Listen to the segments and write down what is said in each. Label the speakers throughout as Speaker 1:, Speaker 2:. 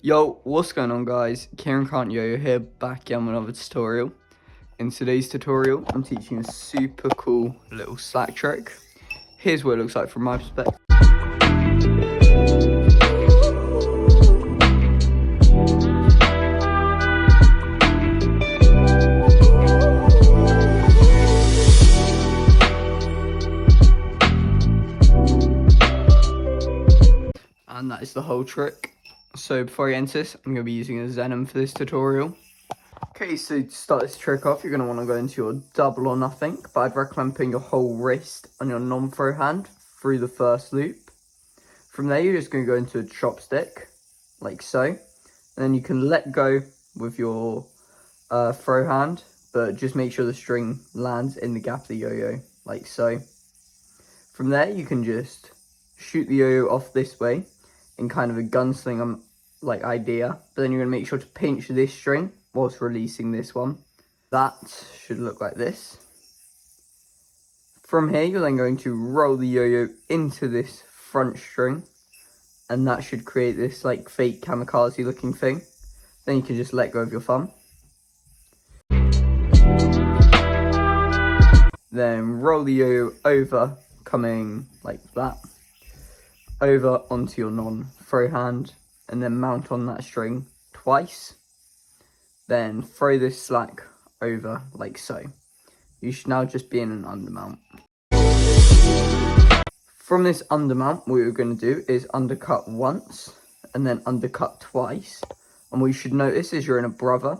Speaker 1: Yo, what's going on guys? Kieran Can't Yoyo here, back again with another tutorial. In today's tutorial, I'm teaching a super cool little slack trick. Here's what it looks like from my perspective. And that is the whole trick. So before I get into this, I'm going to be using a Xenon for this tutorial. Okay, so to start this trick off, you're going to want to go into your double or nothing, but I'd recommend putting your whole wrist on your non-throw hand through the first loop. From there, you're just going to go into a chopstick, like so, and then you can let go with your throw hand, but just make sure the string lands in the gap of the yo-yo, like so. From there, you can just shoot the yo-yo off this way in kind of a gunslinger like idea, but then you're going to make sure to pinch this string whilst releasing this one. That should look like this. From here, you're then going to roll the yo-yo into this front string, and that should create this like fake kamikaze looking thing. Then you can just let go of your thumb. Then roll the yo-yo over, coming like that, over onto your non-throw hand, and then mount on that string twice. Then throw this slack over like so. You should now just be in an undermount. From this undermount, what you're going to do is undercut once and then undercut twice. And what you should notice is you're in a brother.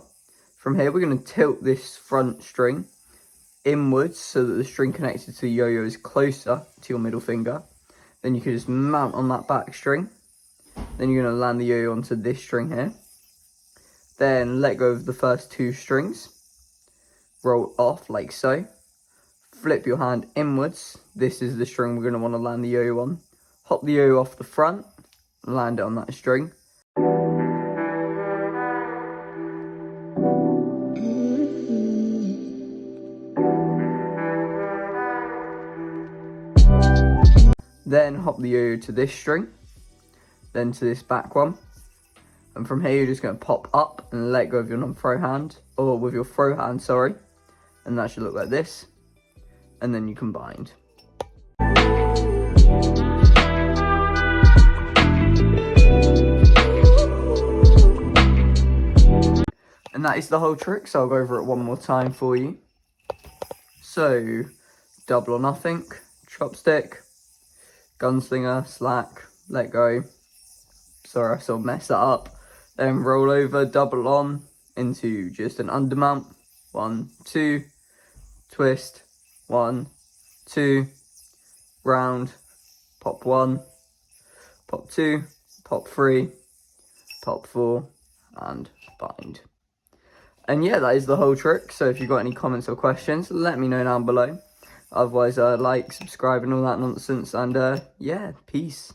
Speaker 1: From here, we're going to tilt this front string inwards so that the string connected to the yo-yo is closer to your middle finger. Then you can just mount on that back string. Then you're going to land the yo-yo onto this string here. Then let go of the first two strings. Roll off like so. Flip your hand inwards. This is the string we're going to want to land the yo-yo on. Hop the yo-yo off the front. Land it on that string. Then hop the yo-yo to this string. Then to this back one. And from here, you're just going to pop up and let go of your non-throw hand, or with your throw hand, sorry. And that should look like this. And then you can bind. And that is the whole trick, so I'll go over it one more time for you. So, double or nothing, chopstick, gunslinger, slack, let go. Sorry, I sort of messed that up. Then roll over, double on into just an undermount. 1, 2, twist, 1, 2, round, pop 1, pop 2, pop 3, pop 4, and bind. And yeah, that is the whole trick. So if you've got any comments or questions, let me know down below. Otherwise, like, subscribe and all that nonsense. And yeah, peace.